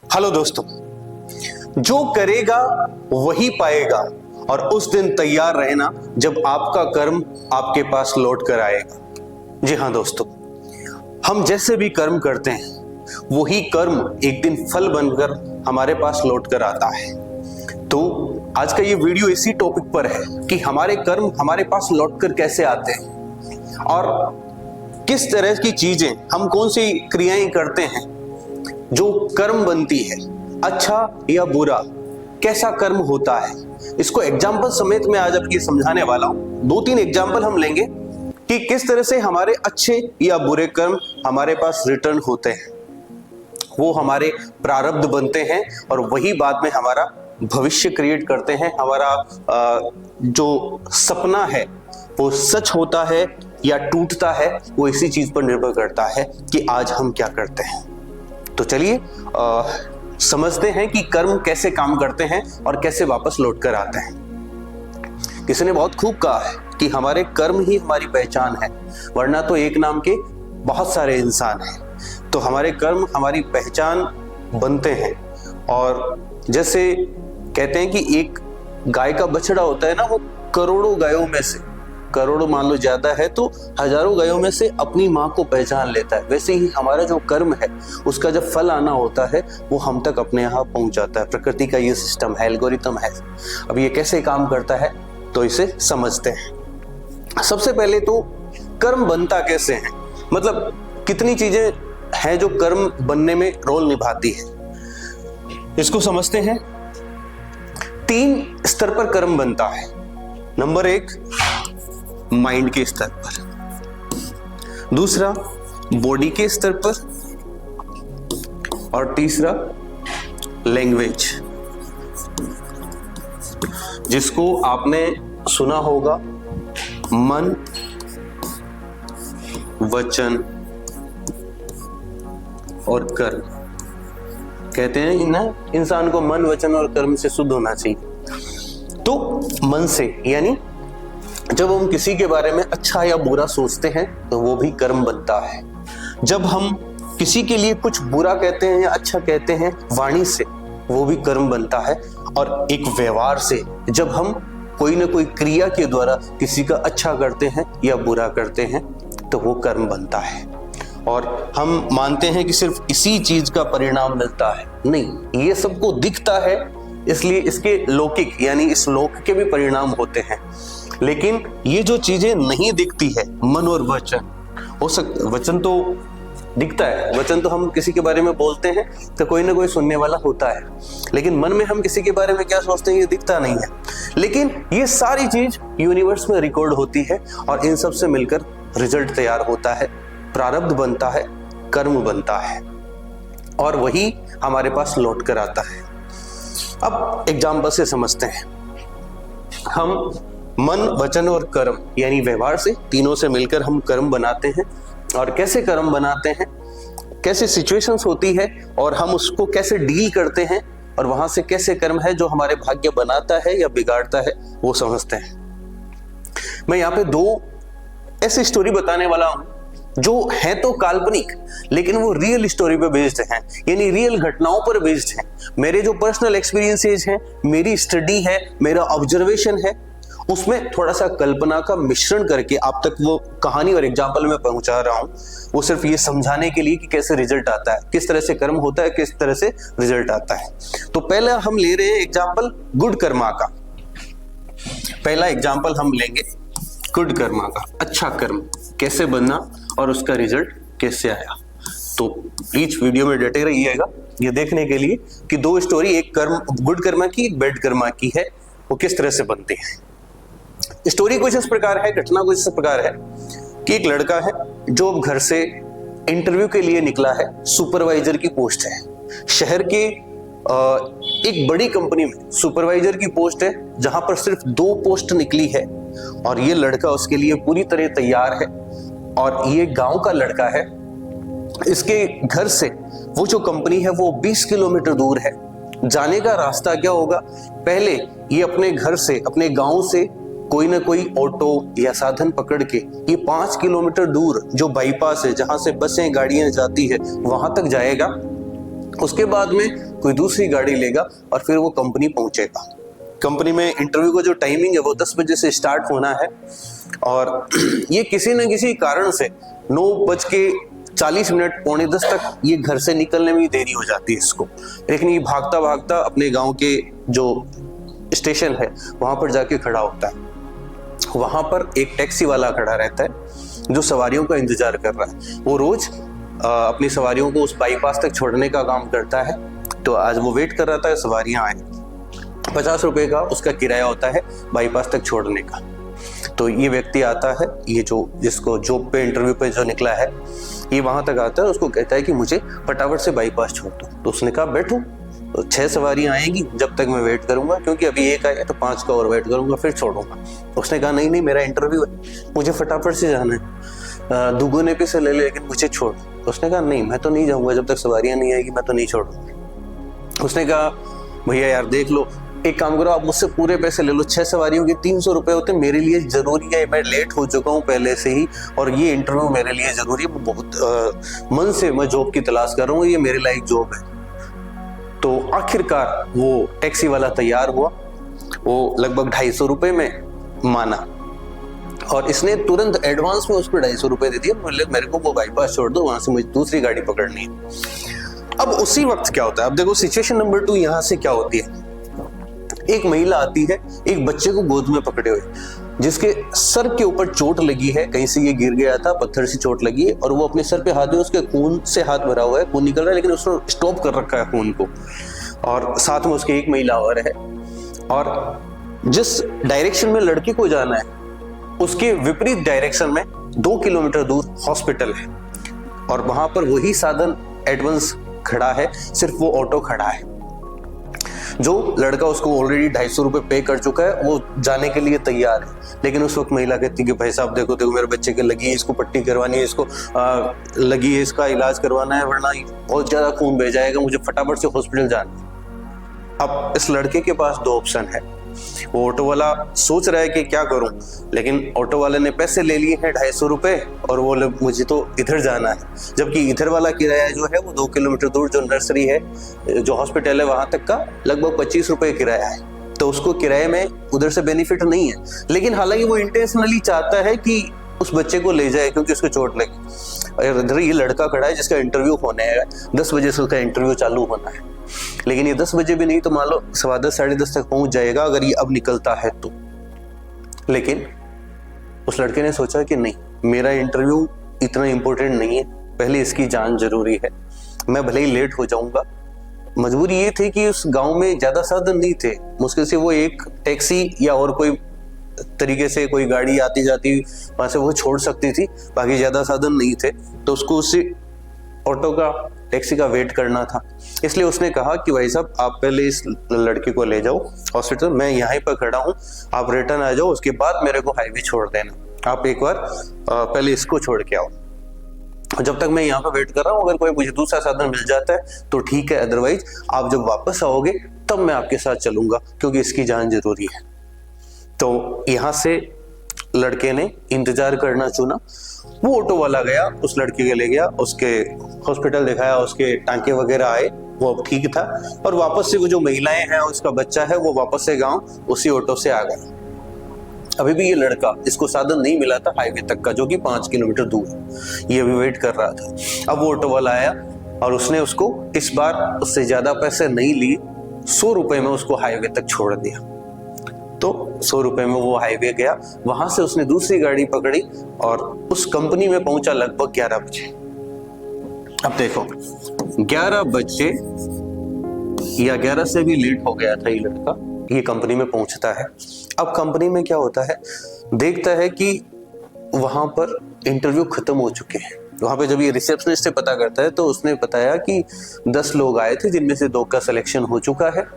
Hello दोस्तों, जो करेगा वही पाएगा और उस दिन तैयार रहना जब आपका कर्म आपके पास लौट कर आएगा। जी हाँ दोस्तों, हम जैसे भी कर्म करते हैं वही कर्म एक दिन फल बनकर हमारे पास लौट कर आता है। तो आज का ये वीडियो इसी टॉपिक पर है कि हमारे कर्म हमारे पास लौट कर कैसे आते हैं और किस तरह की चीजें, हम कौन सी क्रियाएं करते हैं जो कर्म बनती है, अच्छा या बुरा, कैसा कर्म होता है। इसको एग्जाम्पल समेत मैं आज आपको समझाने वाला हूं। 2-3 एग्जाम्पल हम लेंगे कि किस तरह से हमारे अच्छे या बुरे कर्म हमारे पास रिटर्न होते हैं, वो हमारे प्रारब्ध बनते हैं और वही बाद में हमारा भविष्य क्रिएट करते हैं। हमारा जो सपना है वो सच होता है या टूटता है, वो इसी चीज पर निर्भर करता है कि आज हम क्या करते हैं। तो चलिए समझते हैं कि कर्म कैसे काम करते हैं और कैसे वापस लौट कर आते हैं। किसी ने बहुत खूब कहा है कि हमारे कर्म ही हमारी पहचान है, वरना तो एक नाम के बहुत सारे इंसान हैं। तो हमारे कर्म हमारी पहचान बनते हैं। और जैसे कहते हैं कि एक गाय का बछड़ा होता है ना, वो करोड़ों गायों में से, करोड़ों मान लो ज्यादा है तो हजारों गायों में से अपनी माँ को पहचान लेता है, वैसे ही हमारा जो कर्म है उसका जब फल आना होता है वो हम तक अपने यहाँ पहुंच जाता है। प्रकृति का ये सिस्टम है, एल्गोरिथम है। अब ये कैसे काम करता है तो इसे समझते हैं। सबसे पहले तो कर्म बनता कैसे है, मतलब कितनी चीजें हैं जो कर्म बनने में रोल निभाती है, इसको समझते हैं। 3 स्तर पर कर्म बनता है। नंबर 1 माइंड के स्तर पर, दूसरा बॉडी के स्तर पर और तीसरा लैंग्वेज, जिसको आपने सुना होगा मन, वचन और कर्म। कहते हैं ना, इंसान को मन, वचन और कर्म से शुद्ध होना चाहिए। तो मन से, यानी जब हम किसी के बारे में अच्छा या बुरा सोचते हैं तो वो भी कर्म बनता है। जब हम किसी के लिए कुछ बुरा कहते हैं या अच्छा कहते हैं वाणी से, वो भी कर्म बनता है। और एक व्यवहार से, जब हम कोई ना कोई क्रिया के द्वारा किसी का अच्छा करते हैं या बुरा करते हैं तो वो कर्म बनता है। और हम मानते हैं कि सिर्फ इसी चीज का परिणाम मिलता है, नहीं, ये सबको दिखता है, इसलिए इसके लौकिक यानी इस लोक के भी परिणाम होते हैं। लेकिन ये जो चीजें नहीं दिखती है, मन और वचन, हो सकता वचन तो दिखता है, वचन तो हम किसी के बारे में बोलते हैं तो कोई ना कोई सुनने वाला होता है, लेकिन मन में हम किसी के बारे में क्या सोचते हैं ये दिखता नहीं है। लेकिन ये सारी चीज यूनिवर्स में रिकॉर्ड होती है और इन सब से मिलकर रिजल्ट तैयार होता है, प्रारब्ध बनता है, कर्म बनता है और वही हमारे पास लौट कर आता है। अब एग्जाम्पल से समझते हैं। हम मन, वचन और कर्म यानी व्यवहार से, तीनों से मिलकर हम कर्म बनाते हैं। और कैसे कर्म बनाते हैं, कैसे सिचुएशंस होती है और हम उसको कैसे डील करते हैं और वहां से कैसे कर्म है जो हमारे भाग्य बनाता है या बिगाड़ता है, वो समझते हैं। मैं यहाँ पे 2 ऐसी स्टोरी बताने वाला हूं जो है तो काल्पनिक, लेकिन वो रियल स्टोरी पे बेस्ड हैं, यानी रियल घटनाओं पर बेस्ड हैं। मेरे जो पर्सनल एक्सपीरियंसेस हैं, मेरी स्टडी है, मेरा ऑब्जर्वेशन है, उसमें थोड़ा सा कल्पना का मिश्रण करके आप तक वो कहानी और एग्जाम्पल में पहुंचा रहा हूं। वो सिर्फ ये समझाने के लिए कि कैसे रिजल्ट आता है, किस तरह से कर्म होता है, किस तरह से रिजल्ट आता है। तो पहले हम ले रहे हैं एग्जाम्पल गुड कर्मा का। पहला एग्जाम्पल हम लेंगे गुड कर्मा का, अच्छा कर्म कैसे बनना और उसका रिजल्ट कैसे आया। तो प्लीज वीडियो में डटे रहिएगा ये देखने के लिए कि 2 स्टोरी, एक कर्म गुड कर्मा की, एक बैड कर्मा की है, वो किस तरह से बनती है। स्टोरी कुछ इस प्रकार है, घटना कुछ इस प्रकार है कि एक लड़का है जो घर से इंटरव्यू के लिए निकला है, सुपरवाइजर की पोस्ट है। शहर के एक बड़ी कंपनी में सुपरवाइजर की पोस्ट है, जहां पर सिर्फ 2 पोस्ट निकली है और ये लड़का उसके लिए पूरी तरह तैयार है। और ये गांव का लड़का है, इसके घर से वो जो कंपनी है वो 20 किलोमीटर दूर है। जाने का रास्ता क्या होगा, पहले ये अपने घर से, अपने गांव से कोई ना कोई ऑटो या साधन पकड़ के ये 5 किलोमीटर दूर जो बाईपास है, जहां से बसें गाड़ियां जाती है, वहां तक जाएगा। उसके बाद में कोई दूसरी गाड़ी लेगा और फिर वो कंपनी पहुंचेगा। कंपनी में इंटरव्यू का जो टाइमिंग है वो 10 बजे से स्टार्ट होना है और ये किसी न किसी कारण से 9:40 पौने 10 तक ये घर से निकलने में देरी हो जाती है इसको। लेकिन ये भागता भागता अपने गांव के जो स्टेशन है वहां पर जाके खड़ा होता है। वहां पर एक टैक्सी वाला खड़ा रहता है जो सवारियों का इंतजार कर रहा है। वो रोज अपनी सवारियों को उस बाईपास तक छोड़ने का काम करता है। तो आज वो वेट कर रहा था सवारियां आए। 50 रुपए का उसका किराया होता है बाईपास तक छोड़ने का। तो ये व्यक्ति आता है, ये जो जिसको जॉब पे इंटरव्यू पे जो निकला है, ये वहां तक आता है। उसको कहता है कि मुझे फटाफट से बाईपास छोड़ दो। तो उसने कहा बैठो, तो 6 सवारियां आएंगी, जब तक मैं वेट करूंगा, क्योंकि अभी एक आया तो 5 का और वेट करूंगा फिर छोड़ूंगा। उसने कहा नहीं मेरा इंटरव्यू है, मुझे फटाफट से जाना है, दुगुने पैसे ले लेकिन मुझे छोड़। उसने कहा नहीं मैं तो नहीं जाऊंगा, जब तक सवारियां नहीं आएगी मैं तो नहीं छोड़ूंगा। उसने कहा भैया यार देख लो, एक काम करो आप मुझसे पूरे पैसे ले लो, 6 सवारियों के 300 रुपए होते, मेरे लिए जरूरी है, मैं लेट हो चुका हूँ पहले से ही और ये इंटरव्यू मेरे लिए जरूरी है, बहुत मन से मैं जॉब की तलाश कर रहा हूँ, ये मेरे लायक जॉब है। तो आखिरकार वो टैक्सी वाला तैयार हुआ, वो लगभग 250 रुपए में माना और इसने तुरंत एडवांस में उसको 250 रुपए दे दिए। मेरे को वो बाईपास छोड़ दो, वहां से मुझे दूसरी गाड़ी पकड़नी है। अब उसी वक्त क्या होता है, अब देखो सिचुएशन नंबर 2 यहाँ से क्या होती है। एक महिला आती है एक बच्चे को गोद में पकड़े हुए, जिसके सर के ऊपर चोट लगी है, कहीं से ये गिर गया था, पत्थर से चोट लगी है और वो अपने सर पे हाथ है, उसके खून से हाथ भरा हुआ है, खून निकल रहा है, लेकिन उसने स्टॉप कर रखा है खून को। और साथ में उसके एक महिला और है और जिस डायरेक्शन में लड़की को जाना है उसके विपरीत डायरेक्शन में 2 किलोमीटर दूर हॉस्पिटल है और वहां पर वही साधन एडवांस खड़ा है, सिर्फ वो ऑटो खड़ा है। जो लड़का उसको ऑलरेडी 250 रुपए पे कर चुका है वो जाने के लिए तैयार है। लेकिन उस वक्त महिला कहती है कि भाई साहब देखो मेरे बच्चे के लगी है, इसको पट्टी करवानी है, इसको लगी है, इसका इलाज करवाना है, वरना बहुत ज्यादा खून बह जाएगा, मुझे फटाफट से हॉस्पिटल जाना है। अब इस लड़के के पास 2 ऑप्शन है। वो ऑटो वाला सोच रहा है कि क्या करूं, लेकिन ऑटो वाले ने पैसे ले लिए हैं 250 रुपए और वो मुझे तो इधर जाना है, जबकि इधर वाला किराया जो है वो 2 किलोमीटर दूर जो नर्सरी है, जो हॉस्पिटल है, वहां तक का लगभग 25 रुपए किराया है। तो उसको किराए में उधर से बेनिफिट नहीं है, लेकिन हालांकि वो इंटेंशनली चाहता है कि उस बच्चे को ले जाए क्योंकि उसको चोट लगी। और इधर ये लड़का खड़ा है जिसका इंटरव्यू होने है, 10 बजे से उसका इंटरव्यू चालू होना है, लेकिन ये 10 बजे भी नहीं तो मान लो 10:15 साढ़े 10 तक पहुंच जाएगा अगर ये अब निकलता है तो। लेकिन उस लड़के ने सोचा कि नहीं, मेरा इंटरव्यू इतना इंपॉर्टेंट नहीं है, पहले इसकी जान जरूरी है, मैं भले ही लेट हो जाऊंगा। मजबूरी ये थी कि उस गांव में ज्यादा साधन नहीं थे, मुश्किल से वो एक टैक्सी या और कोई तरीके से कोई गाड़ी आती जाती वहां से वो छोड़ सकती थी, बाकी ज्यादा साधन नहीं थे। तो उसको उसी ऑटो का, टैक्सी का वेट करना था। इसलिए उसने कहा कि भाई साहब आप पहले इस लड़की को ले जाओ हॉस्पिटल, मैं यहीं पर खड़ा हूँ, आप रिटर्न आ जाओ, उसके बाद मेरे को हाईवे छोड़ देना। आप एक बार पहले इसको छोड़ के आओ, जब तक मैं यहाँ पे वेट कर रहा हूँ, अगर कोई मुझे दूसरा साधन मिल जाता है तो ठीक है, अदरवाइज आप जब वापस आओगे तब मैं आपके साथ चलूंगा क्योंकि इसकी जान जरूरी है। तो यहाँ से लड़के ने इंतजार करना चुना। वो ऑटो वाला गया, उस लड़के के ले गया, उसके हॉस्पिटल दिखाया, उसके टांके वगैरह आए, वो अब ठीक था और वापस से वो जो महिलाएं हैं, उसका बच्चा है, वो वापस से गांव उसी ऑटो से आ गया। अभी भी ये लड़का, इसको साधन नहीं मिला था हाईवे तक का, जो कि 5 किलोमीटर दूर है, ये अभी वेट कर रहा था। अब वो ऑटो वाला आया और उसने उसको इस बार उससे ज्यादा पैसे नहीं लिए, 100 रुपए में उसको हाईवे तक छोड़ दिया। तो 100 रुपए में वो हाईवे गया, वहां से उसने दूसरी गाड़ी पकड़ी और उस कंपनी में पहुंचा लगभग 11 बजे। अब देखो 11 बजे या 11 से भी लेट हो गया था ये लड़का, ये कंपनी में पहुंचता है। अब कंपनी में क्या होता है, देखता है कि वहां पर इंटरव्यू खत्म हो चुके हैं। वहां पे जब ये रिसेप्शनिस्ट से पता करता है तो उसने बताया कि 10 लोग आए थे, जिनमें से 2 का सिलेक्शन हो चुका है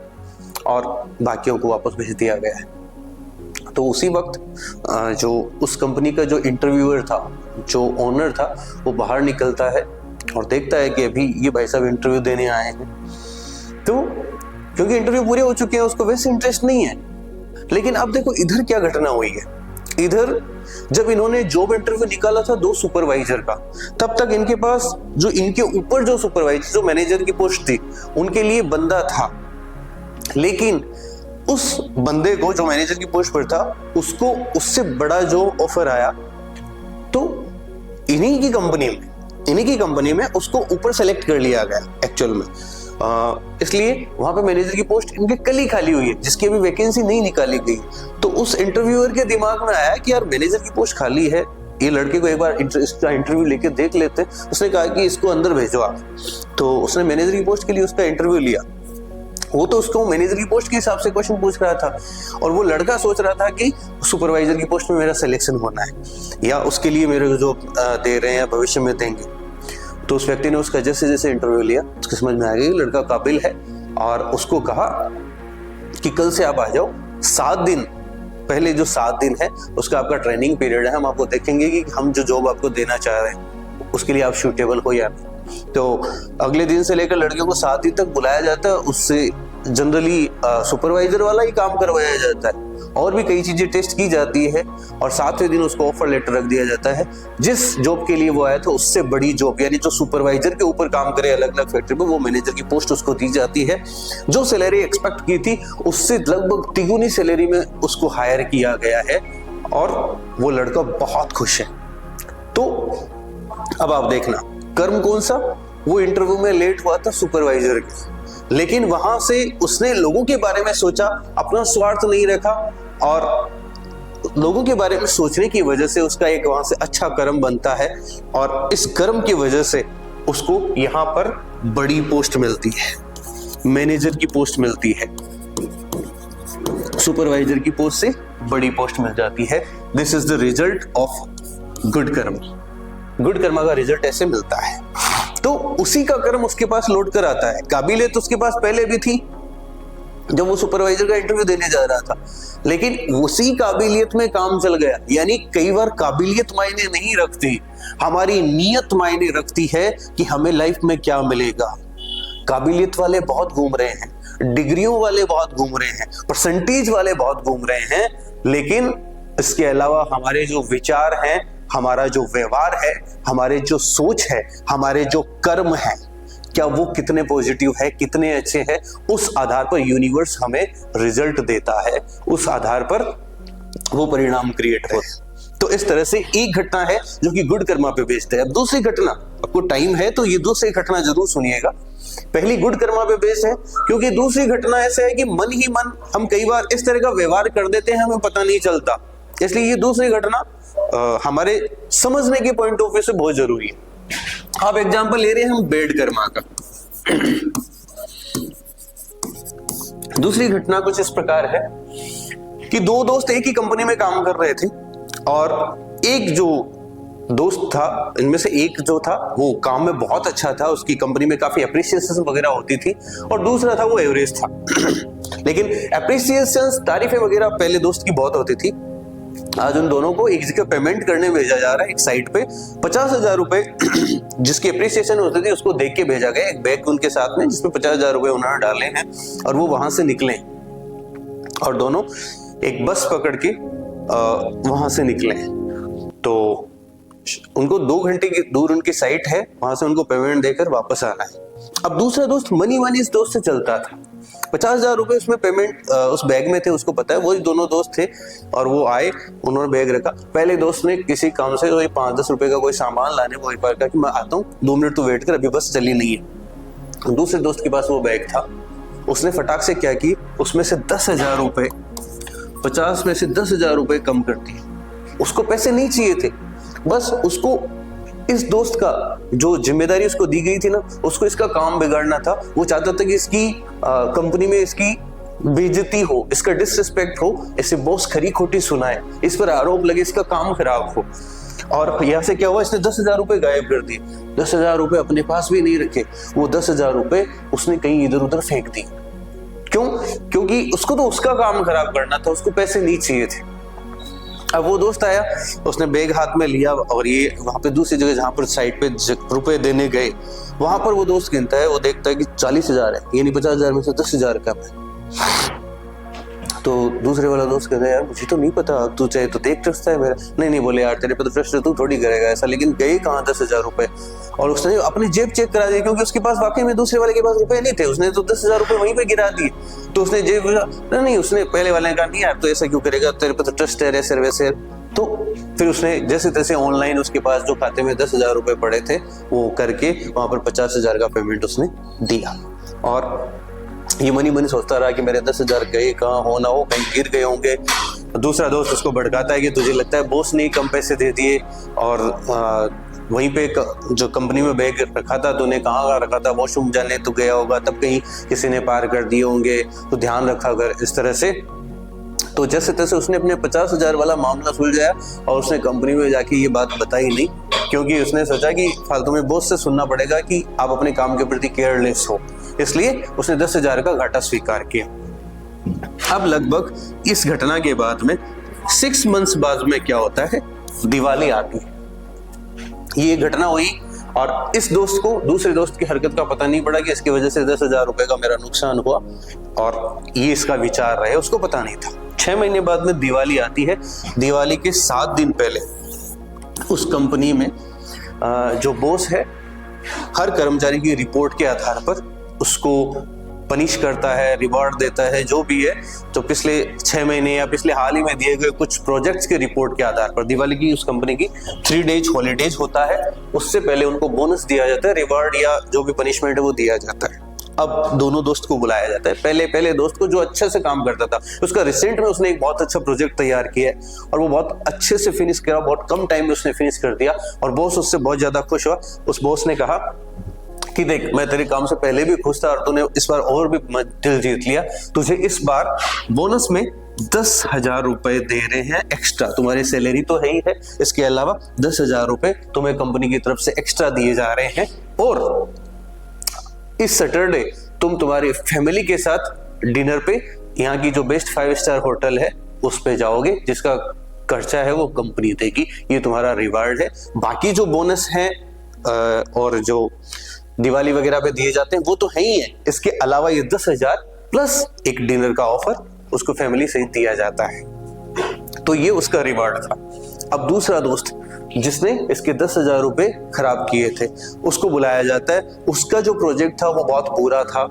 और बाकियों को वापस भेज दिया गया है। तो उसी वक्त जो उस कंपनी का जो इंटरव्यूअर था, जो ओनर था, वो बाहर निकलता है और देखता है कि अभी ये भाई साहब इंटरव्यू देने आए हैं। तो क्योंकि इंटरव्यू पूरे हो चुके हैं, उसको वैसे इंटरेस्ट नहीं है। लेकिन अब देखो इधर क्या घटना हुई है। इधर जब इन्होंने जॉब इंटरव्यू निकाला था 2 सुपरवाइजर का, तब तक इनके पास जो इनके ऊपर जो सुपरवाइजर जो मैनेजर की पोस्ट थी उनके लिए बंदा था, लेकिन उस बंदे को जो मैनेजर की पोस्ट पर था उसको उससे बड़ा जो ऑफर आया तो इन्हीं की कंपनी में उसको ऊपर सेलेक्ट कर लिया गया एक्चुअल में। इसलिए वहां पे मैनेजर की पोस्ट इनके कल ही खाली हुई है, जिसकी अभी वैकेंसी नहीं निकाली गई। तो उस इंटरव्यूअर के दिमाग में आया कि यार मैनेजर की पोस्ट खाली है, ये लड़के को एक बार इसका इंटरव्यू लेके देख लेते। उसने कहा कि इसको अंदर भेजो आप। तो उसने मैनेजर की पोस्ट के लिए उसका इंटरव्यू लिया। वो तो उसको मैनेजर की पोस्ट के हिसाब से क्वेश्चन पूछ रहा था और वो लड़का सोच रहा था कि सुपरवाइजर की पोस्ट में मेरा सिलेक्शन होना है या उसके लिए मेरे को जो दे रहे हैं भविष्य में देंगे। तो उस व्यक्ति ने उसका जैसे जैसे इंटरव्यू लिया उसके समझ में आ गया लड़का काबिल है और उसको कहा कि कल से आप आ जाओ, 7 दिन पहले जो 7 दिन है उसका आपका ट्रेनिंग पीरियड है, हम आपको देखेंगे कि हम जो जॉब आपको देना चाह रहे हैं उसके लिए आप सूटेबल हो या नहीं। तो अगले दिन से लेकर लड़के को 7 दिन तक बुलाया जाता है, उससे जनरली सुपरवाइजर वाला ही काम करवाया जाता है और भी कई चीजें टेस्ट की जाती है और 7वें दिन उसको ऑफर लेटर रख दिया जाता है। जिस जॉब के लिए वो आया था उससे बड़ी जॉब यानी जो सुपरवाइजर के ऊपर काम करे अलग अलग फैक्ट्री में, वो मैनेजर की पोस्ट उसको दी जाती है। जो सैलरी एक्सपेक्ट की थी उससे लगभग 3 सैलरी में उसको हायर किया गया है और वो लड़का बहुत खुश है। तो अब आप देखना कर्म कौन सा, वो इंटरव्यू में लेट हुआ था सुपरवाइजर के, लेकिन वहां से उसने लोगों के बारे में सोचा, अपना स्वार्थ नहीं रखा और लोगों के बारे में सोचने की वजह से उसका एक वहां से अच्छा कर्म बनता है और इस कर्म की वजह से उसको यहाँ पर बड़ी पोस्ट मिलती है, मैनेजर की पोस्ट मिलती है, सुपरवाइजर की पोस्ट से बड़ी पोस्ट मिल जाती है। This is the result of good Karma. Good Karma का रिजल्ट ऐसे मिलता है। तो उसी का कर्म उसके पास लौट कर आता है। काबिलियत उसके पास पहले भी थी जब वो सुपरवाइजर का इंटरव्यू देने जा रहा था, लेकिन उसी काबिलियत में काम चल गया। यानी कई बार काबिलियत मायने नहीं रखती, हमारी नीयत मायने रखती है कि हमें लाइफ में क्या मिलेगा। काबिलियत वाले बहुत घूम रहे हैं, डिग्रियों वाले बहुत घूम रहे हैं, परसेंटेज वाले बहुत घूम रहे हैं, लेकिन इसके अलावा हमारे जो विचार हैं, हमारा जो व्यवहार है, हमारे जो सोच है, हमारे जो कर्म है, क्या वो कितने पॉजिटिव है, कितने अच्छे हैं, उस आधार पर यूनिवर्स हमें रिजल्ट देता है, उस आधार पर वो परिणाम क्रिएट होता है। तो इस तरह से एक घटना है जो कि गुड कर्मा पे बेस्ड है। अब दूसरी घटना, आपको टाइम है तो ये दूसरी घटना जरूर सुनिएगा। पहली गुड कर्मा पे बेस्ड है क्योंकि दूसरी घटना ऐसे है कि मन ही मन हम कई बार इस तरह का व्यवहार कर देते हैं, हमें पता नहीं चलता। इसलिए ये दूसरी घटना हमारे समझने के पॉइंट ऑफ व्यू से बहुत जरूरी है। आप एग्जांपल ले रहे हैं हम बेड कर्मा का। दूसरी घटना कुछ इस प्रकार है कि 2 दोस्त एक ही कंपनी में काम कर रहे थे और एक जो दोस्त था, इनमें से एक जो था वो काम में बहुत अच्छा था, उसकी कंपनी में काफी अप्रिसिएशन वगैरह होती थी, और दूसरा था वो एवरेज था। लेकिन अप्रिसिएशन, तारीफें वगैरह पहले दोस्त की बहुत होती थी। आज उन दोनों को एक जगह पेमेंट करने भेजा जा रहा है, एक साइट पे 50,000 रुपए जिसकी अप्रिसिएशन होती थी उसको देख के भेजा गया, एक बैग उनके साथ में जिसमें 50,000 रुपए उन्होंने डाले हैं और वो वहां से निकले और दोनों एक बस पकड़ के वहां से निकले। तो उनको 2 घंटे की दूर उनकी साइट है, वहां से उनको पेमेंट देकर वापस आना है। अब दूसरा दोस्त मनी इस दोस्त से चलता था, 50,000 रुपए उसमें पेमेंट उस बैग में थे, उसको पता है, वही दोनों दोस्त थे और वो आए, उन्होंने बैग रखा। पहले दोस्त ने किसी काम से 5-10 रुपए का कोई सामान लाने को एक बार कहा कि मैं आता हूँ, 2 मिनट तो वेट कर, अभी बस चली नहीं है। दूसरे दोस्त के पास वो बैग था, उसने फटाक से क्या की, उसमें से 10,000 रुपए, 50 में से 10,000 रुपए कम कर दिए। उसको पैसे नहीं चाहिए थे, बस उसको इस दोस्त का जो जिम्मेदारी उसको दी गई थी ना, उसको इसका काम बिगाड़ना था। वो चाहता था कि इसकी कंपनी में इसकी बेइज्जती हो, इसका डिसरिस्पेक्ट हो, इसे बॉस खरी खोटी सुनाए, इस पर आरोप लगे, इसका काम खराब हो। और यहाँ से क्या हुआ, इसने 10,000 रुपए गायब कर दिए। 10,000 रुपए अपने पास भी नहीं रखे, वो 10,000 रुपए उसने कहीं इधर उधर फेंक दिए। क्यों? क्योंकि उसको तो उसका काम खराब करना था, उसको पैसे नहीं चाहिए थे। अब वो दोस्त आया, उसने बैग हाथ में लिया और ये वहां पे दूसरी जगह जहां पर साइड पे रुपए देने गए, वहां पर वो दोस्त गिनता है, वो देखता है कि 40,000 है, यानी 50,000 में से 10,000 कम है। तो दूसरे वाला दोस्त कहता है यार मुझे तो नहीं पता, तू चाहे तो देख ट्रस्ट है मेरा। नहीं बोले यार तेरे पे तो ट्रस्ट है, तू थोड़ी करेगा ऐसा। लेकिन गए कहाँ 10,000 रुपए, और उसने अपनी जेब चेक करा दी क्योंकि उसके पास वाकई में दूसरे वाले के पास रुपए नहीं थे, उसने तो 10,000 रुपए वहीं पे गिरा दिए। तो उसने जेब नहीं, उसने पहले वाले ने कहा नहीं यार तो ऐसा क्यों करेगा, तेरे पे तो ट्रस्ट है ऐसे वैसे। तो फिर उसने जैसे तैसे ऑनलाइन उसके पास जो खाते में 10,000 रुपए पड़े थे वो करके वहां पर 50,000 का पेमेंट उसने दिया। और ये मनी सोचता रहा कि मेरे 10,000 गए कहाँ, हो ना हो कहीं गिर गए होंगे। दूसरा दोस्त उसको भड़काता है कि तुझे लगता है बॉस ने कम पैसे दे दिए, और वहीं पे जो कंपनी में बैग रखा था तूने कहाँ रखा था, वॉशरूम जाने तो गया होगा तब कहीं किसी ने पार कर दिए होंगे, तो ध्यान रखा कर, इस तरह से। तो जैसे तैसे उसने अपने 50,000 वाला मामला सुलझाया और उसने कंपनी में जाके ये बात बताई नहीं, क्योंकि उसने सोचा कि फालतू में बॉस से सुनना पड़ेगा कि आप अपने काम के प्रति केयरलेस हो, इसलिए उसने 10,000 का घाटा स्वीकार किया। अब लगभग इस घटना के बाद में 6 मंथ्स बाद में क्या होता है, दिवाली आती है। ये घटना हुई और इस दोस्त को दूसरे दोस्त की हरकत का पता नहीं पड़ा कि इसकी वजह से 10,000 रुपए का मेरा नुकसान हुआ, और ये इसका विचार रहे, उसको पता नहीं था। 6 महीने बाद में दिवाली आती है। दिवाली के 7 दिन पहले उस कंपनी में जो बॉस है हर कर्मचारी की रिपोर्ट के आधार पर उसको पनिश करता है, रिवॉर्ड देता है, जो भी है। तो पिछले 6 महीने या पिछले हाल ही में दिए गए कुछ प्रोजेक्ट्स के रिपोर्ट के आधार पर दिवाली की उस कंपनी की 3 डेज हॉलीडेज होता है, उससे पहले उनको बोनस दिया जाता है, रिवॉर्ड या जो भी पनिशमेंट है वो दिया जाता है। अब दोनों दोस्त को बुलाया जाता है। पहले दोस्त को जो अच्छे से काम करता था, उसका रिसेंट में उसने एक बहुत अच्छा प्रोजेक्ट तैयार किया है और वो बहुत अच्छे से फिनिश किया, बहुत कम टाइम में उसने फिनिश कर दिया और बॉस उससे बहुत ज्यादा खुश हुआ। उस बॉस ने कहा कि देख मैं तेरे काम से पहले भी खुश था और तूने इस बार और भी दिल जीत लिया, तुझे इस बार बोनस में 10,000 रुपए दे रहे हैं एक्स्ट्रा, तुम्हारी सैलरी तो है ही है, इसके अलावा 10,000 रुपए तुम्हें कंपनी की तरफ से एक्स्ट्रा दिए जा रहे हैं। और इस सैटरडे तुम तुम्हारी फैमिली के साथ डिनर पे यहाँ की जो बेस्ट 5 स्टार होटल है उस पे जाओगे, जिसका खर्चा है वो कंपनी देगी, ये तुम्हारा रिवार्ड है। बाकी जो बोनस है और जो दिवाली वगैरह पे दिए जाते हैं वो तो है ही है, इसके अलावा ये 10,000 प्लस एक डिनर का ऑफर उसको फैमिली से दिया जाता है। तो ये उसका रिवार्ड था। अब दूसरा दोस्त जिसने इसके 10,000 रुपए खराब किए थे उसको बुलाया जाता है। उसका जो प्रोजेक्ट था वो बहुत बुरा था,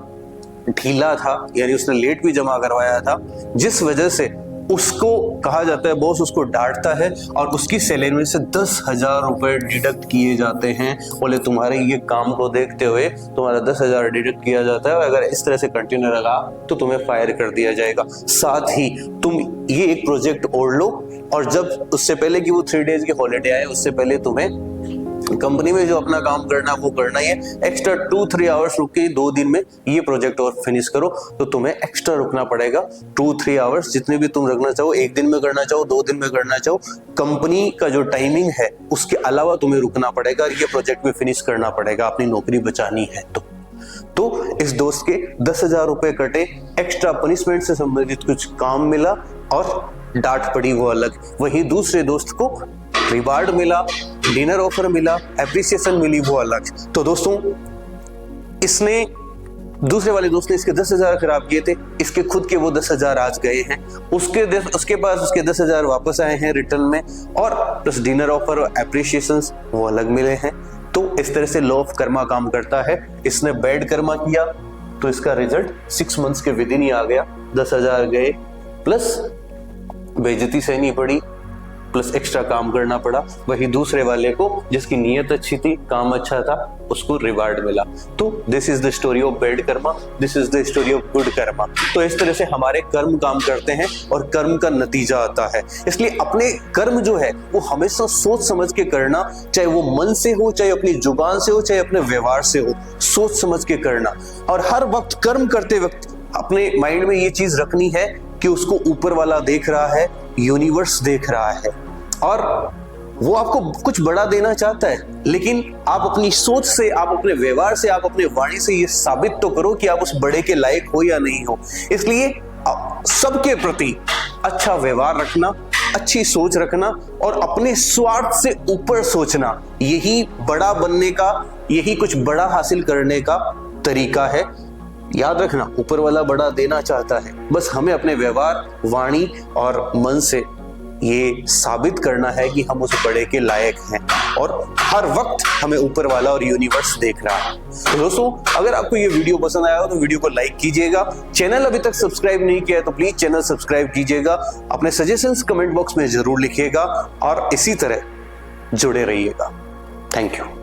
ढीला था, यानी उसने लेट भी जमा करवाया था, जिस वजह से उसको कहा जाता है, बॉस उसको डांटता है और उसकी सैलरी में से 10,000 रुपए डिडक्ट किए जाते हैं। बोले तुम्हारे ये काम को देखते हुए तुम्हारा 10,000 डिडक्ट किया जाता है और अगर इस तरह से कंटिन्यू रहा तो तुम्हें फायर कर दिया जाएगा, साथ ही तुम ये एक प्रोजेक्ट ओढ़ लो और जब उससे पहले कि वो 3 डेज की हॉलीडे आए उससे पहले तुम्हें कंपनी में जो अपना काम करना वो करना ही है, एक्स्ट्रा 2-3 आवर्स रुक के 2 दिन में ये प्रोजेक्ट और फिनिश करो, तो तुम्हें एक्स्ट्रा रुकना पड़ेगा 2-3 आवर्स, जितने भी तुम रखना चाहो, 1 दिन में करना चाहो, 2 दिन में करना चाहो, कंपनी का जो टाइमिंग है उसके अलावा तुम्हें रुकना पड़ेगा, ये प्रोजेक्ट भी फिनिश करना पड़ेगा, अपनी नौकरी बचानी है। तो इस दोस्त के 10,000 रुपए कटे, एक्स्ट्रा पनिशमेंट से संबंधित कुछ काम मिला और डांट पड़ी वो अलग। वहीं दूसरे दोस्त को रिवार्ड मिला, डिनर ऑफर मिला, एप्रिसिएशन मिली वो अलग। तो दोस्तों इसने दूसरे वाले दोस्त ने इसके 10,000 खराब किए थे, इसके खुद के वो 10,000 आज गए हैं, उसके पास उसके 10,000 वापस आए हैं रिटर्न में, और प्लस डिनर ऑफर और एप्रिसिएशन वो अलग मिले हैं। तो इस तरह से लॉ ऑफ कर्मा काम करता है। इसने बैड कर्मा किया तो इसका रिजल्ट 6 मंथ्स के विद इन ही आ गया, 10,000 गए, प्लस बेइज्जती सहनी पड़ी, प्लस एक्स्ट्रा काम करना पड़ा। वही दूसरे वाले को जिसकी नीयत अच्छी थी, काम अच्छा था, उसको रिवार्ड मिला। तो this is the story of bad Karma, this is the story of good Karma. तो इस तरह से हमारे कर्म काम करते हैं और कर्म का नतीजा आता है। इसलिए अपने कर्म जो है वो हमेशा सोच समझ के करना, चाहे वो मन से हो, चाहे अपनी जुबान से हो, चाहे अपने व्यवहार से हो, सोच समझ के करना। और हर वक्त कर्म करते वक्त अपने माइंड में ये चीज रखनी है कि उसको ऊपर वाला देख रहा है, यूनिवर्स देख रहा है और वो आपको कुछ बड़ा देना चाहता है, लेकिन आप अपनी सोच से, आप अपने व्यवहार से, आप अपने वाणी से ये साबित तो करो कि आप उस बड़े के लायक हो या नहीं हो। इसलिए सबके प्रति अच्छा व्यवहार रखना, अच्छी सोच रखना और अपने स्वार्थ से ऊपर सोचना, यही बड़ा बनने का, यही कुछ बड़ा हासिल करने का तरीका है। याद रखना, ऊपर वाला बड़ा देना चाहता है, बस हमें अपने व्यवहार, वाणी और मन से ये साबित करना है कि हम उस बड़े के लायक हैं और हर वक्त हमें ऊपर वाला और यूनिवर्स देख रहा है। तो दोस्तों, अगर आपको ये वीडियो पसंद आया हो तो वीडियो को लाइक कीजिएगा। चैनल अभी तक सब्सक्राइब नहीं किया है तो प्लीज चैनल सब्सक्राइब कीजिएगा। अपने सजेशंस कमेंट बॉक्स में जरूर लिखिएगा और इसी तरह जुड़े रहिएगा। Thank you.